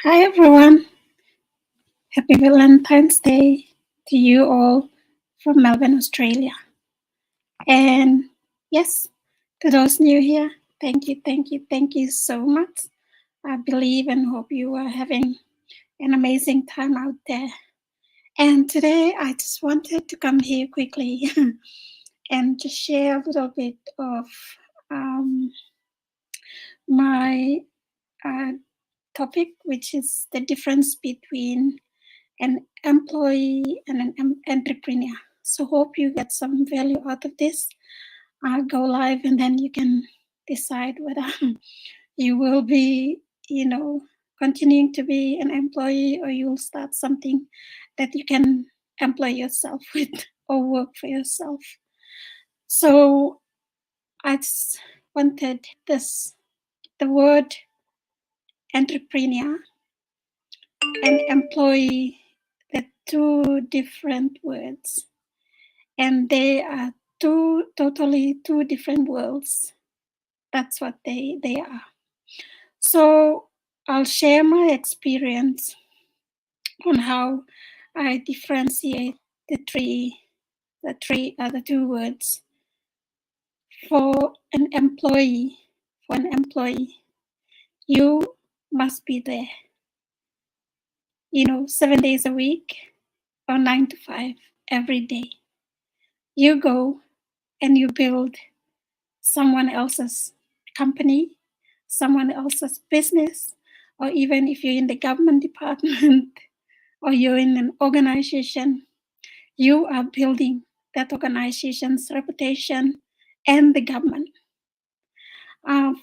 Hi everyone, happy Valentine's Day to you all from Melbourne, Australia. And yes, to those new here, thank you so much. I believe and hope you are having an amazing time out there. And today I just wanted to come here quickly and just share a little bit of um, my topic, which is the difference between an employee and an entrepreneur. So hope you get some value out of this. Go live and then you can decide whether you will be, continuing to be an employee or you'll start something that you can employ yourself with or work for yourself. So I just wanted the word entrepreneur and employee, the two different words, and they are two different worlds. That's what they are. So I'll share my experience on how I differentiate the two words. For an employee, you must be there, 7 days a week or 9 to 5 every day. You go and you build someone else's company, someone else's business, or even if you're in the government department or you're in an organization, you are building that organization's reputation and the government.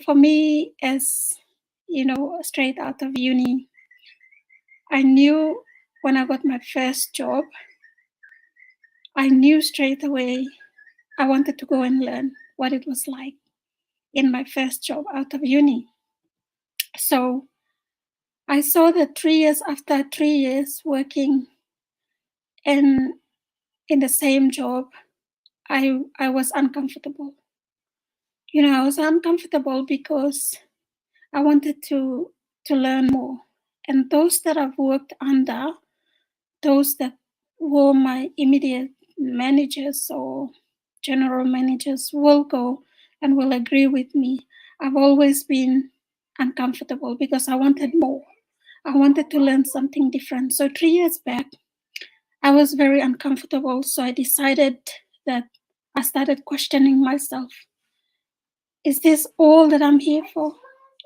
For me, as straight out of uni, I knew when I got my first job, I knew straight away I wanted to go and learn what it was like in my first job out of uni. So I saw that 3 years after 3 years working in the same job, I was uncomfortable. I was uncomfortable because I wanted to learn more. And those that I've worked under, those that were my immediate managers or general managers will go and will agree with me. I've always been uncomfortable because I wanted more. I wanted to learn something different. So 3 years back, I was very uncomfortable. So I decided that I started questioning myself. Is this all that I'm here for?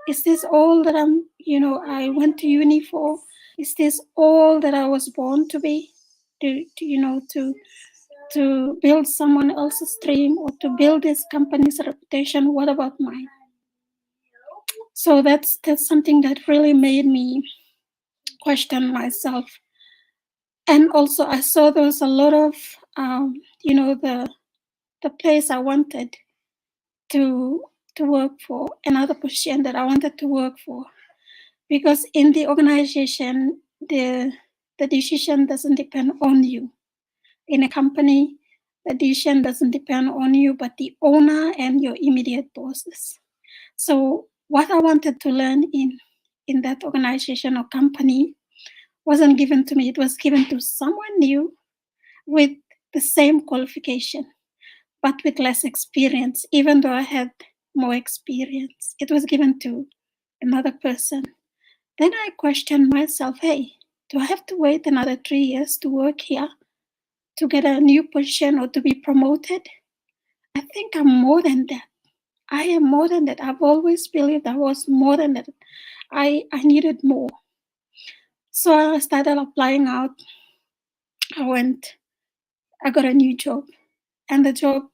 Is this all that I went to uni for? Is this all that I was born to be? To build someone else's dream or to build this company's reputation? What about mine? So that's something that really made me question myself. And also I saw there was a lot of the place I wanted to work for, another position that I wanted to work for, because in the organization the decision doesn't depend on you. In a company, the decision doesn't depend on you, but the owner and your immediate bosses. So what I wanted to learn in that organization or company wasn't given to me. It was given to someone new with the same qualification, but with less experience. Even though I had more experience, it was given to another person. Then I questioned myself, hey, do I have to wait another 3 years to work here to get a new position or to be promoted? I think I'm more than that. I am more than that. I've always believed I was more than that. I needed more. So I started applying out. I got a new job. And the job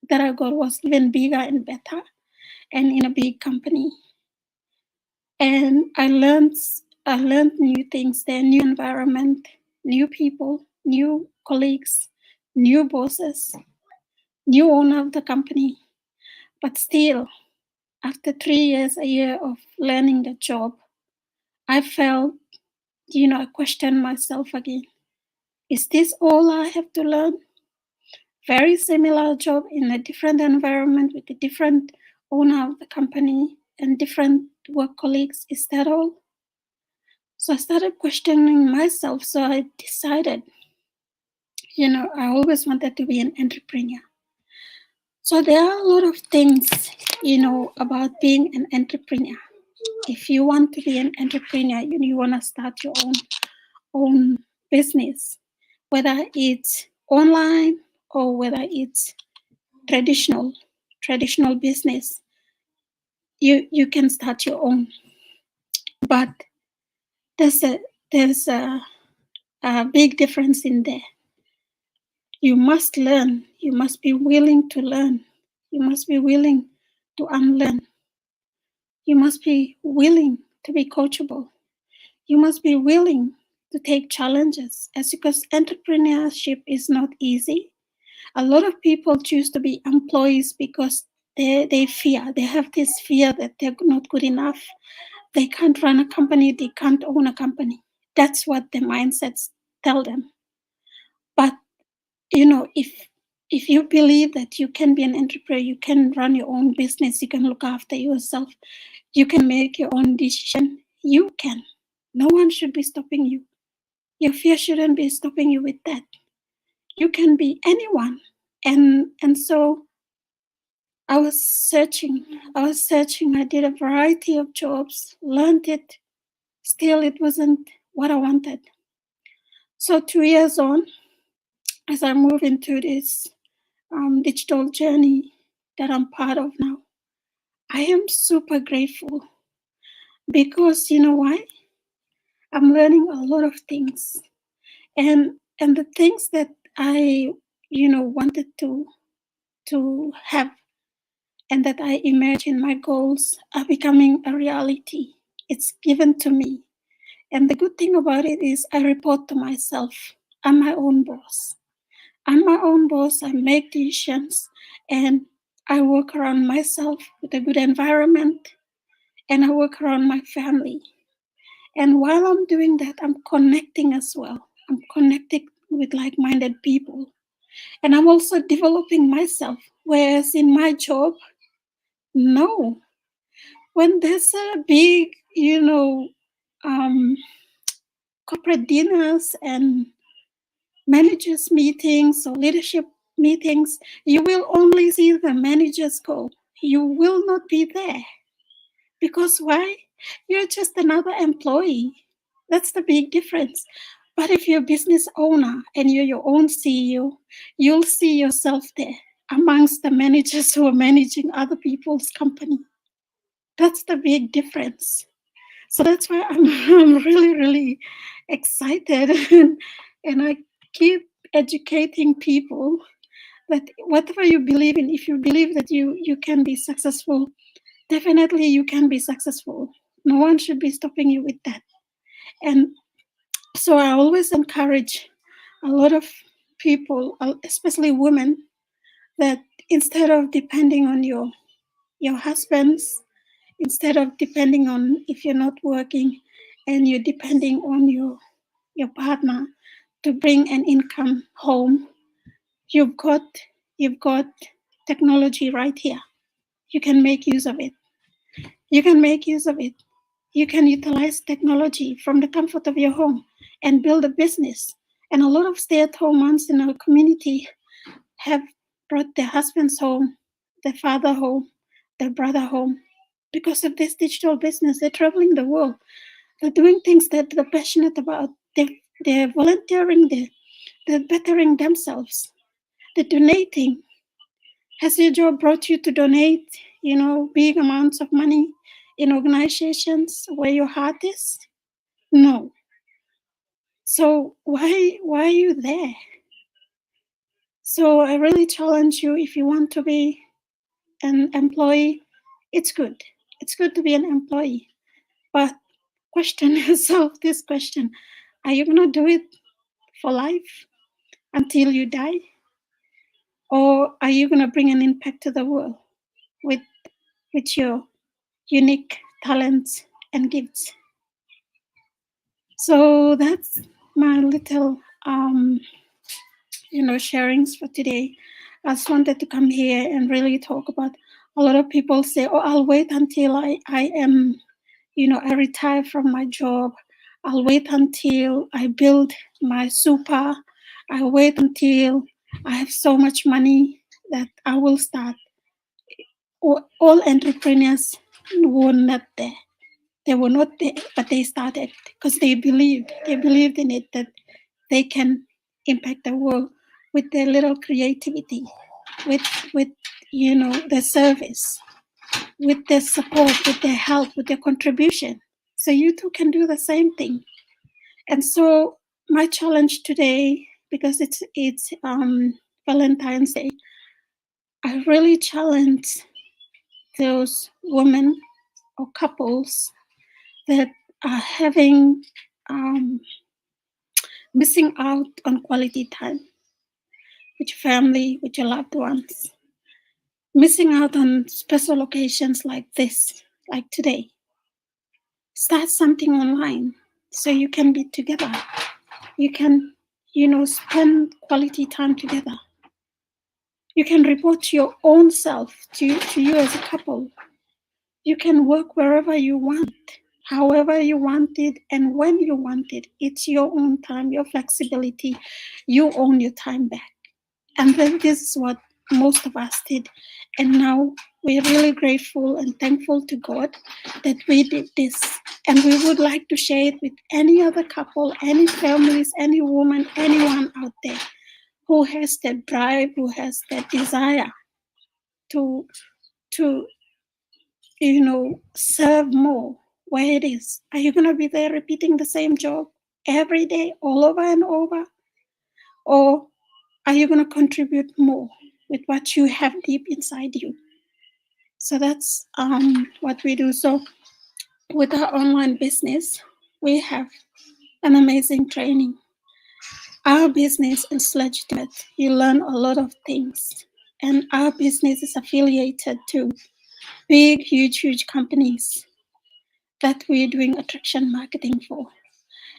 that I got was even bigger and better and in a big company. And I learned new things there, new environment, new people, new colleagues, new bosses, new owner of the company. But still, after 3 years, a year of learning the job, I felt, I questioned myself again. Is this all I have to learn? Very similar job in a different environment with a different owner of the company and different work colleagues. Is that all? So I started questioning myself. So I decided, I always wanted to be an entrepreneur. So there are a lot of things, about being an entrepreneur. If you want to be an entrepreneur, you want to start your own business, whether it's online or whether it's traditional business, you can start your own. But there's a there's a big difference in there. You must learn. You must be willing to learn. You must be willing to unlearn. You must be willing to be coachable. You must be willing to take challenges, as because entrepreneurship is not easy. A lot of people choose to be employees because they fear. They have this fear that they're not good enough. They can't run a company. They can't own a company. That's what the mindsets tell them. But if you believe that you can be an entrepreneur, you can run your own business, you can look after yourself, you can make your own decision, you can. No one should be stopping you. Your fear shouldn't be stopping you with that. You can be anyone. And so I was searching. I did a variety of jobs, learned it. Still, it wasn't what I wanted. So 2 years on, as I move into this digital journey that I'm part of now, I am super grateful because you know why? I'm learning a lot of things, and the things that I wanted to have and that I imagine my goals are becoming a reality. It's given to me. And the good thing about it is I report to myself. I'm my own boss. I'm my own boss. I make decisions and I work around myself with a good environment and I work around my family. And while I'm doing that, I'm connecting as well. I'm connecting with like minded people. And I'm also developing myself. Whereas in my job, no. When there's a big, um, corporate dinners and managers meetings or leadership meetings, you will only see the managers go. You will not be there. Because why? You're just another employee. That's the big difference. But if you're a business owner and you're your own CEO, you'll see yourself there amongst the managers who are managing other people's company. That's the big difference. So that's why I'm really, really excited and I keep educating people that whatever you believe in, if you believe that you can be successful, definitely you can be successful. No one should be stopping you with that. And so I always encourage a lot of people, especially women, that instead of depending on your husbands, instead of depending on if you're not working and you're depending on your partner to bring an income home, you've got technology right here. You can make use of it. You can make use of it. You can utilize technology from the comfort of your home and build a business. And a lot of stay-at-home moms in our community have brought their husbands home, their father home, their brother home. Because of this digital business, they're traveling the world. They're doing things that they're passionate about. They're volunteering, they're bettering themselves. They're donating. Has your job brought you to donate, big amounts of money in organizations where your heart is? No. So why are you there? So I really challenge you, if you want to be an employee, it's good. It's good to be an employee. But question yourself this question. Are you going to do it for life until you die? Or are you going to bring an impact to the world with your unique talents and gifts? So that's my little sharings for today. I just wanted to come here and really talk about. A lot of people say, oh, I'll wait until I am, I retire from my job. I'll wait until I build my super. I'll wait until I have so much money that I will start. All entrepreneurs were not there. They were not there, but they started because they believed. They believed in it, that they can impact the world with their little creativity, with their service, with their support, with their help, with their contribution. So you too can do the same thing. And so my challenge today, because it's Valentine's Day, I really challenge those women or couples that are having missing out on quality time with your family, with your loved ones, missing out on special occasions like this, like today. Start something online so you can be together. You can, spend quality time together. You can report to your own self, to you as a couple. You can work wherever you want, however you want it, and when you want it. It's your own time, your flexibility. You own your time back. And then this is what most of us did. And now we're really grateful and thankful to God that we did this. And we would like to share it with any other couple, any families, any woman, anyone out there who has that drive, who has that desire to serve more where it is. Are you going to be there repeating the same job every day, all over and over? Or are you going to contribute more with what you have deep inside you? So that's what we do. So with our online business, we have an amazing training. Our business is legitimate. You learn a lot of things. And our business is affiliated to big, huge companies that we're doing attraction marketing for.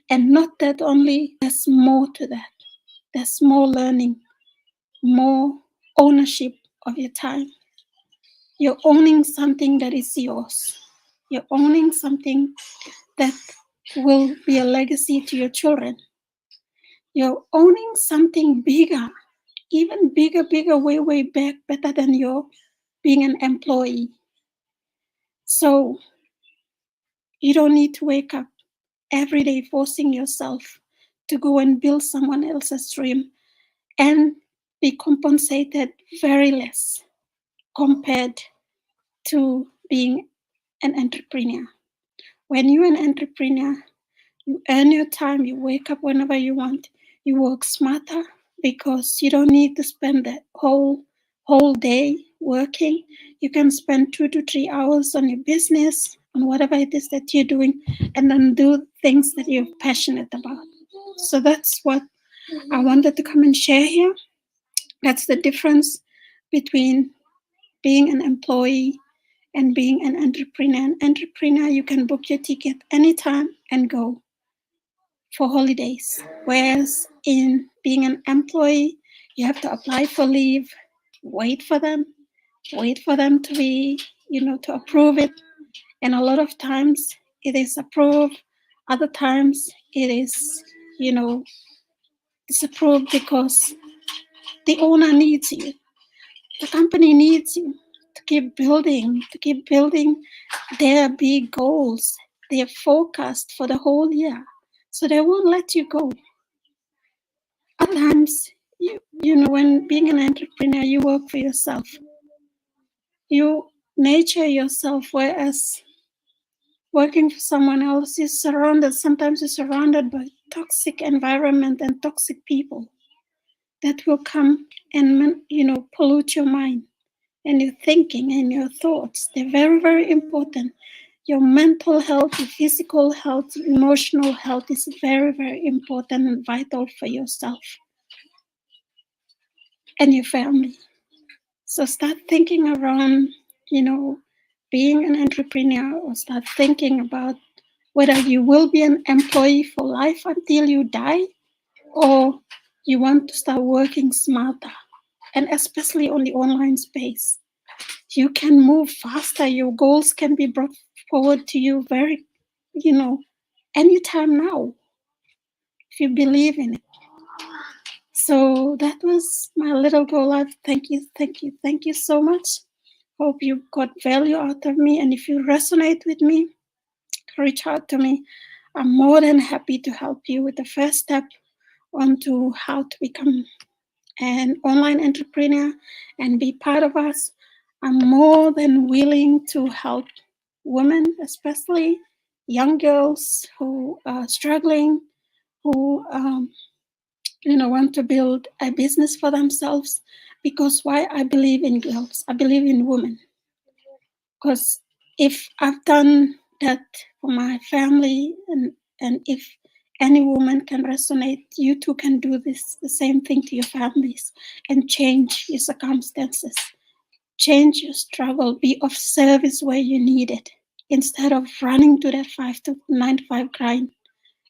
And not that only, there's more to that. There's more learning, more ownership of your time. You're owning something that is yours. You're owning something that will be a legacy to your children. You're owning something bigger, even bigger, way back, better than your being an employee. So you don't need to wake up every day forcing yourself to go and build someone else's dream and be compensated very less compared to being an entrepreneur. When you're an entrepreneur, you earn your time, you wake up whenever you want, you work smarter because you don't need to spend the whole day working. You can spend 2 to 3 hours on your business, on whatever it is that you're doing, and then do things that you're passionate about. So that's what I wanted to come and share here. That's the difference between being an employee and being an entrepreneur. An entrepreneur, you can book your ticket anytime and go for holidays. Whereas in being an employee, you have to apply for leave, wait for them to be, to approve it. And a lot of times it is approved. Other times it is, disapproved because the owner needs you. The company needs you to keep building their big goals, their forecast for the whole year. So they won't let you go. Other times, when being an entrepreneur, you work for yourself. You nurture yourself, whereas working for someone else is sometimes you're surrounded by toxic environment and toxic people that will come and, pollute your mind and your thinking and your thoughts. They're very, very important. Your mental health, your physical health, emotional health is very, very important and vital for yourself and your family. So start thinking around, being an entrepreneur, or start thinking about whether you will be an employee for life until you die, or you want to start working smarter, and especially on the online space. You can move faster. Your goals can be brought forward to you very, anytime now, if you believe in it. So that was my little go live. Thank you so much. Hope you got value out of me. And if you resonate with me, reach out to me. I'm more than happy to help you with the first step onto how to become an online entrepreneur and be part of us. I'm more than willing to help women, especially young girls who are struggling, who want to build a business for themselves. Because why? I believe in girls. I believe in women. Because if I've done that for my family, and if any woman can resonate, you too can do this, the same thing to your families, and change your circumstances, change your struggle, be of service where you need it, instead of running to that 9 to 5 grind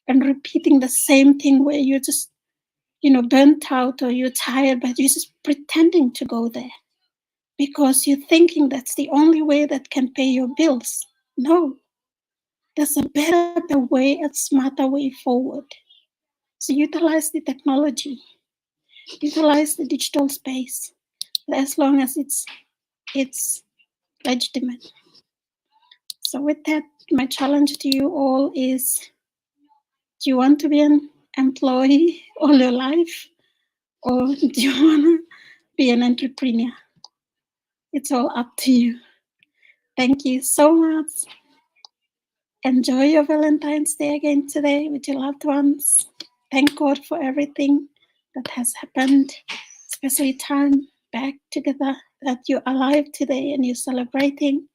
and repeating the same thing where you're just burnt out or you're tired, but you're just pretending to go there because you're thinking that's the only way that can pay your bills. No, there's a better way, a smarter way forward. So utilize the technology, utilize the digital space, as long as it's legitimate. So with that, my challenge to you all is, do you want to be an employee all your life, or do you want to be an entrepreneur? It's all up to you. Thank you so much. Enjoy your Valentine's Day again today with your loved ones. Thank God for everything that has happened, especially time back together, that you're alive today and you're celebrating.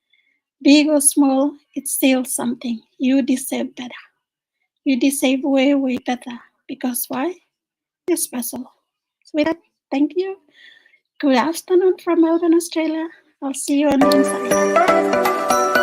Big or small, it's still something. You deserve better. You deserve way, way better. Because why? You're special. So with that, thank you. Good afternoon from Melbourne, Australia. I'll see you on the inside.